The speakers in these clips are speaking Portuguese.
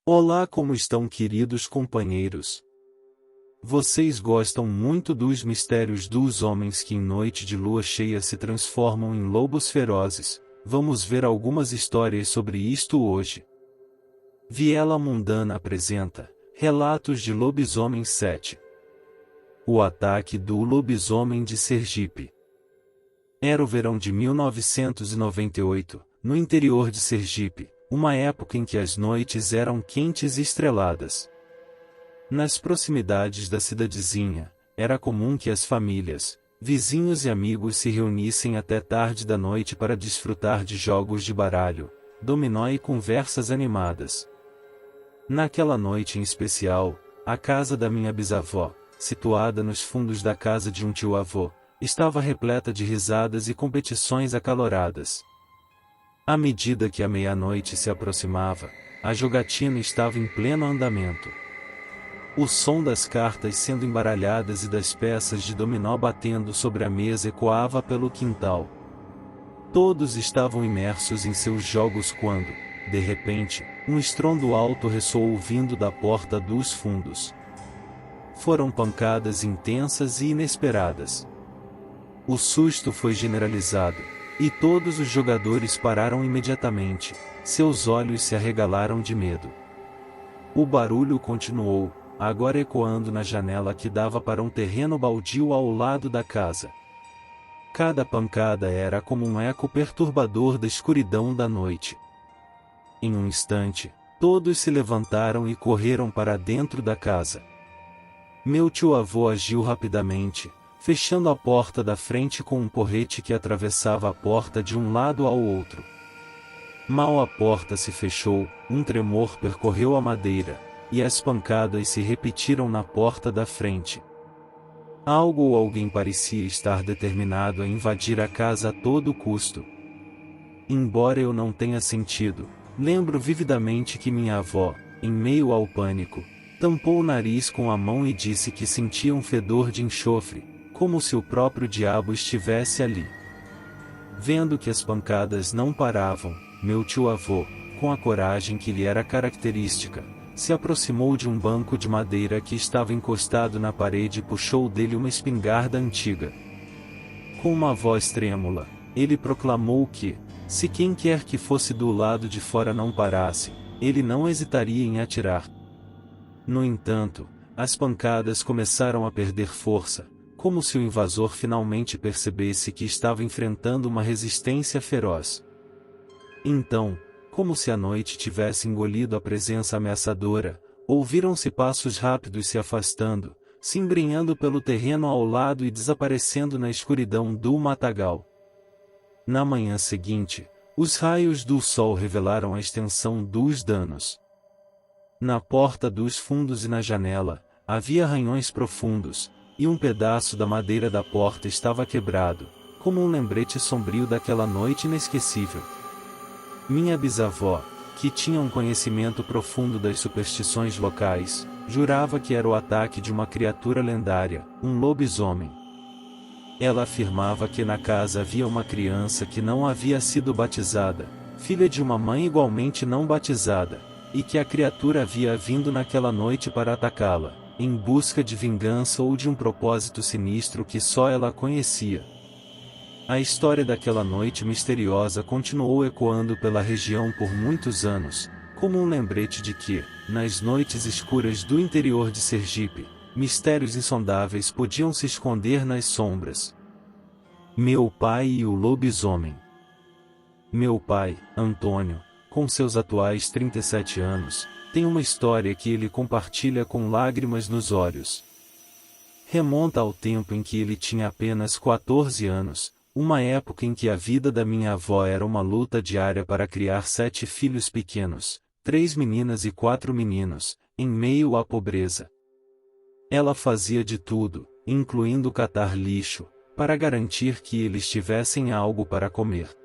Olá, como estão, queridos companheiros? Vocês gostam muito dos mistérios dos homens que em noite de lua cheia se transformam em lobos ferozes? Vamos ver algumas histórias sobre isto hoje. Viela Mundana apresenta Relatos de Lobisomem 7. O ataque do lobisomem de Sergipe. Era o verão de 1998, no interior de Sergipe, uma época em que as noites eram quentes e estreladas. Nas proximidades da cidadezinha, era comum que as famílias, vizinhos e amigos se reunissem até tarde da noite para desfrutar de jogos de baralho, dominó e conversas animadas. Naquela noite em especial, a casa da minha bisavó, situada nos fundos da casa de um tio-avô, estava repleta de risadas e competições acaloradas. À medida que a meia-noite se aproximava, a jogatina estava em pleno andamento. O som das cartas sendo embaralhadas e das peças de dominó batendo sobre a mesa ecoava pelo quintal. Todos estavam imersos em seus jogos quando, de repente, um estrondo alto ressoou vindo da porta dos fundos. Foram pancadas intensas e inesperadas. O susto foi generalizado, e todos os jogadores pararam imediatamente, seus olhos se arregalaram de medo. O barulho continuou, agora ecoando na janela que dava para um terreno baldio ao lado da casa. Cada pancada era como um eco perturbador da escuridão da noite. Em um instante, todos se levantaram e correram para dentro da casa. Meu tio-avô agiu rapidamente, fechando a porta da frente com um porrete que atravessava a porta de um lado ao outro. Mal a porta se fechou, um tremor percorreu a madeira, e as pancadas se repetiram na porta da frente. Algo ou alguém parecia estar determinado a invadir a casa a todo custo. Embora eu não tenha sentido, lembro vividamente que minha avó, em meio ao pânico, tampou o nariz com a mão e disse que sentia um fedor de enxofre, como se o próprio diabo estivesse ali. Vendo que as pancadas não paravam, meu tio-avô, com a coragem que lhe era característica, se aproximou de um banco de madeira que estava encostado na parede e puxou dele uma espingarda antiga. Com uma voz trêmula, ele proclamou que, se quem quer que fosse do lado de fora não parasse, ele não hesitaria em atirar. No entanto, as pancadas começaram a perder força, como se o invasor finalmente percebesse que estava enfrentando uma resistência feroz. Então, como se a noite tivesse engolido a presença ameaçadora, ouviram-se passos rápidos se afastando, se embrenhando pelo terreno ao lado e desaparecendo na escuridão do matagal. Na manhã seguinte, os raios do sol revelaram a extensão dos danos. Na porta dos fundos e na janela, havia arranhões profundos, e um pedaço da madeira da porta estava quebrado, como um lembrete sombrio daquela noite inesquecível. Minha bisavó, que tinha um conhecimento profundo das superstições locais, jurava que era o ataque de uma criatura lendária, um lobisomem. Ela afirmava que na casa havia uma criança que não havia sido batizada, filha de uma mãe igualmente não batizada, e que a criatura havia vindo naquela noite para atacá-la, em busca de vingança ou de um propósito sinistro que só ela conhecia. A história daquela noite misteriosa continuou ecoando pela região por muitos anos, como um lembrete de que, nas noites escuras do interior de Sergipe, mistérios insondáveis podiam se esconder nas sombras. Meu pai e o lobisomem. Meu pai, Antônio, com seus atuais 37 anos, tem uma história que ele compartilha com lágrimas nos olhos. Remonta ao tempo em que ele tinha apenas 14 anos, uma época em que a vida da minha avó era uma luta diária para criar 7 filhos pequenos, 3 meninas e 4 meninos, em meio à pobreza. Ela fazia de tudo, incluindo catar lixo, para garantir que eles tivessem algo para comer.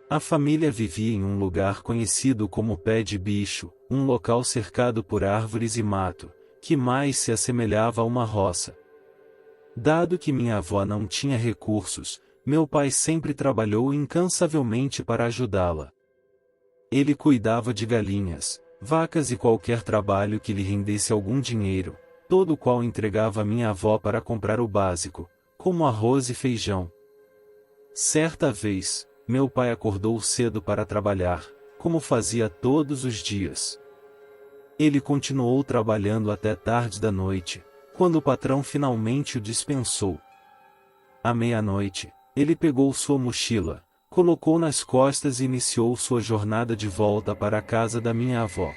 A família vivia em um lugar conhecido como Pé de Bicho, um local cercado por árvores e mato, que mais se assemelhava a uma roça. Dado que minha avó não tinha recursos, meu pai sempre trabalhou incansavelmente para ajudá-la. Ele cuidava de galinhas, vacas e qualquer trabalho que lhe rendesse algum dinheiro, todo o qual entregava a minha avó para comprar o básico, como arroz e feijão. Certa vez, meu pai acordou cedo para trabalhar, como fazia todos os dias. Ele continuou trabalhando até tarde da noite, quando o patrão finalmente o dispensou. À meia-noite, ele pegou sua mochila, colocou nas costas e iniciou sua jornada de volta para a casa da minha avó.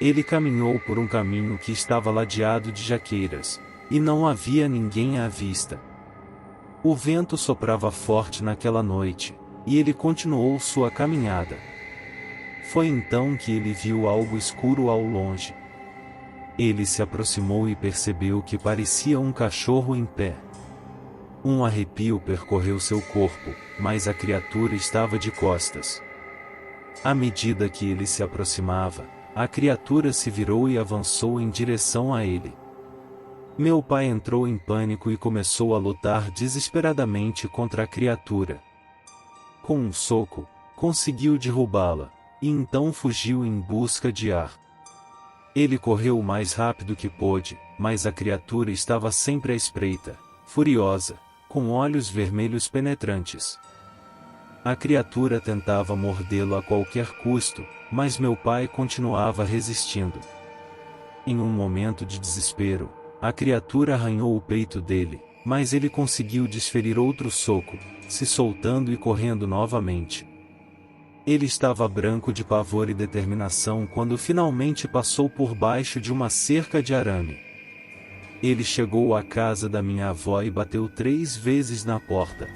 Ele caminhou por um caminho que estava ladeado de jaqueiras, e não havia ninguém à vista. O vento soprava forte naquela noite, e ele continuou sua caminhada. Foi então que ele viu algo escuro ao longe. Ele se aproximou e percebeu que parecia um cachorro em pé. Um arrepio percorreu seu corpo, mas a criatura estava de costas. À medida que ele se aproximava, a criatura se virou e avançou em direção a ele. Meu pai entrou em pânico e começou a lutar desesperadamente contra a criatura. Com um soco, conseguiu derrubá-la, e então fugiu em busca de ar. Ele correu o mais rápido que pôde, mas a criatura estava sempre à espreita, furiosa, com olhos vermelhos penetrantes. A criatura tentava mordê-lo a qualquer custo, mas meu pai continuava resistindo. Em um momento de desespero, a criatura arranhou o peito dele, mas ele conseguiu desferir outro soco, se soltando e correndo novamente. Ele estava branco de pavor e determinação quando finalmente passou por baixo de uma cerca de arame. Ele chegou à casa da minha avó e bateu 3 vezes na porta.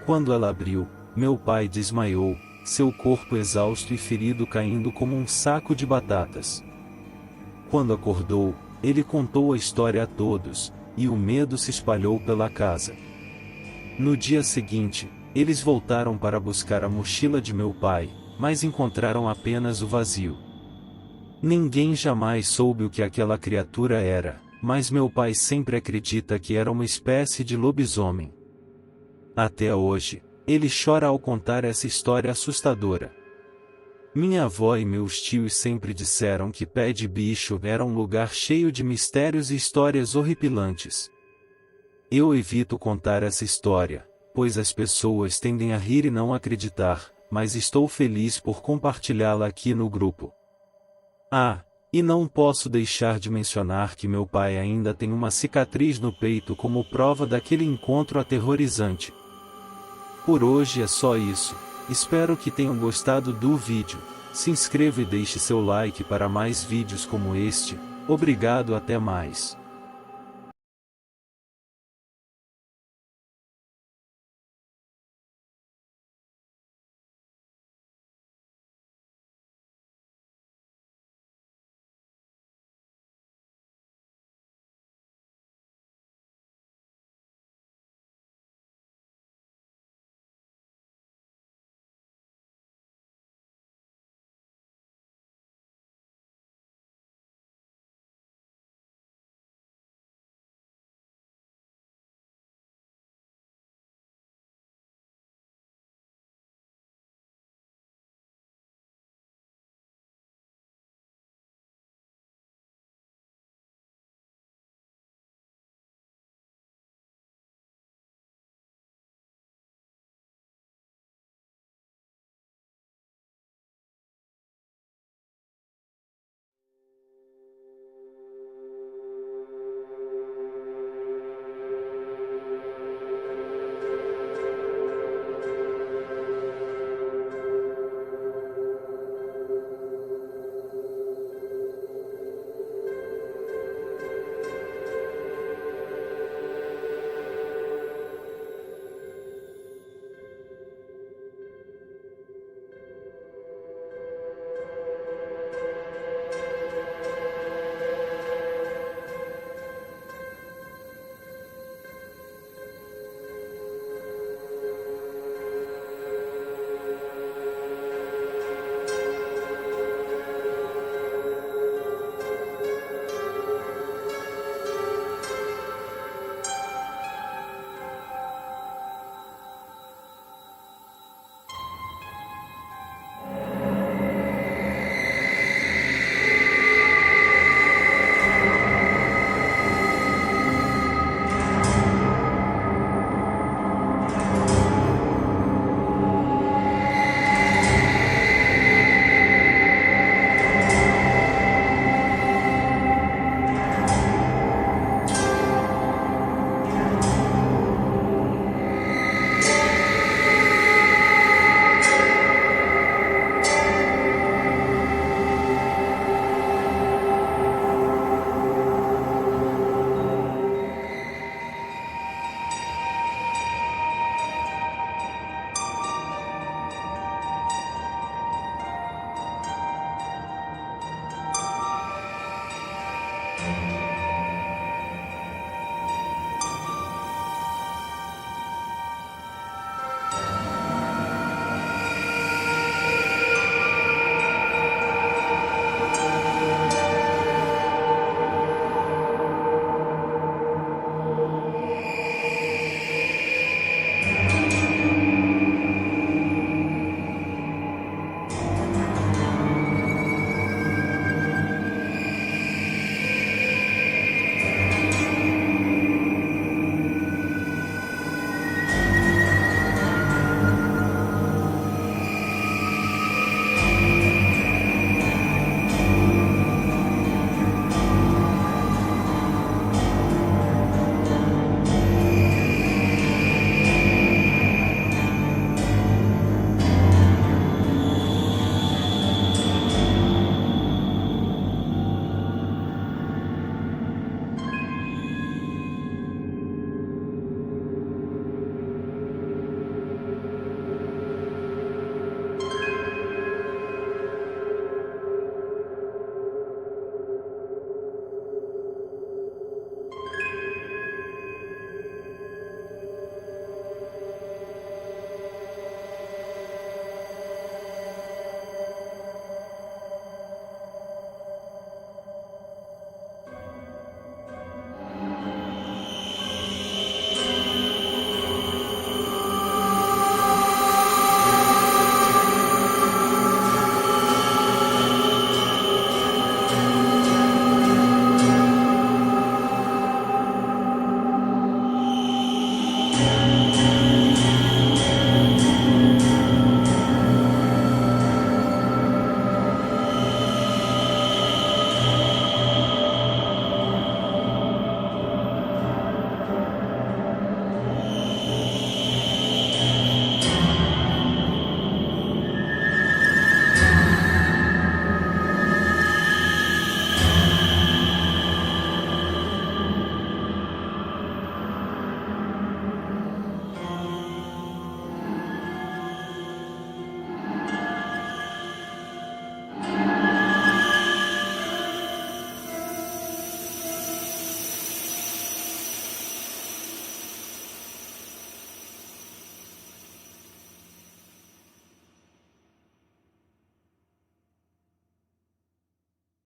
Quando ela abriu, meu pai desmaiou, seu corpo exausto e ferido caindo como um saco de batatas. Quando acordou, ele contou a história a todos, e o medo se espalhou pela casa. No dia seguinte, eles voltaram para buscar a mochila de meu pai, mas encontraram apenas o vazio. Ninguém jamais soube o que aquela criatura era, mas meu pai sempre acredita que era uma espécie de lobisomem. Até hoje, ele chora ao contar essa história assustadora. Minha avó e meus tios sempre disseram que Pé de Bicho era um lugar cheio de mistérios e histórias horripilantes. Eu evito contar essa história, pois as pessoas tendem a rir e não acreditar, mas estou feliz por compartilhá-la aqui no grupo. E não posso deixar de mencionar que meu pai ainda tem uma cicatriz no peito como prova daquele encontro aterrorizante. Por hoje é só isso, espero que tenham gostado do vídeo, se inscreva e deixe seu like para mais vídeos como este, obrigado, até mais.